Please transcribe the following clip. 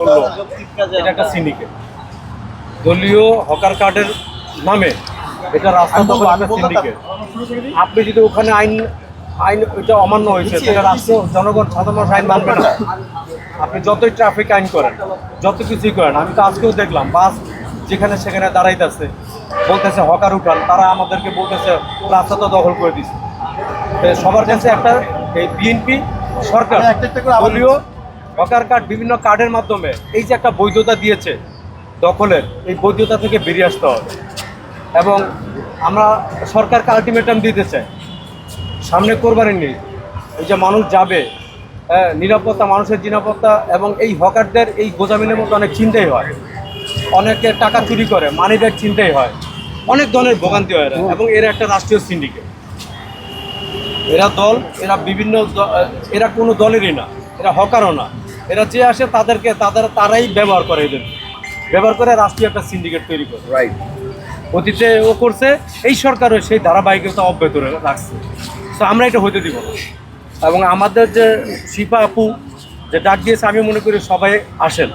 এটা একটা সিন্ডিকেট, দলীয় হকার কার্ডের নামে এটা রাস্তা দখল একটা সিন্ডিকেট। আপনি যদি ওখানে আইন এটা অমান্য হয়েছে, সেটা রাষ্ট্র জনগণ সাধারণ মানুষ আইন মানবে না। আপনি যতই ট্রাফিক আইন করেন, যত কিছুই করেন, আমি তো আজকেও দেখলাম বাস যেখানে সেখানে দাঁড়াইতেছে, বলতেছে হকার উঠান, তারা আমাদেরকে বলতেছে রাস্তা তো দখল করে দিচ্ছে। সবার কাছে একটা এই বিএনপি সরকার দলীয় হকার কার্ড বিভিন্ন কার্ডের মাধ্যমে এই যে একটা বৈধতা দিয়েছে দখলের, এই বৈধতা থেকে বেরিয়ে আসতে হবে। এবং আমরা সরকারকে আলটিমেটাম দিতে চাই, সামনে কোরবানি নেই, এই যে মানুষ যাবে, নিরাপত্তা, মানুষের নিরাপত্তা, এবং এই হকারদের এই গোজামিনের মতো অনেক চিন্তাই হয়, অনেকে টাকা চুরি করে, মানি ব্যাগ চিন্তাই হয়, অনেক ধরনের ভোগান্তি হয়। এবং এরা একটা রাষ্ট্রীয় সিন্ডিকেট, এরা বিভিন্ন এরা কোনো দলেরই না, এরা হকারও না, এরা যে আসে তারাই ব্যবহার করে, এদের ব্যবহার করে রাষ্ট্রীয় একটা সিন্ডিকেট তৈরি করে। রাইট। অতীতে ও করছে, এই সরকারও সেই ধারাবাহিকতা অব্যাহত রাখছে। তো আমরা এটা হইতে দিব না। এবং আমাদের যে শিপা আপু যে ডাক দিয়েছে, আমি মনে করি সবাই আসেন,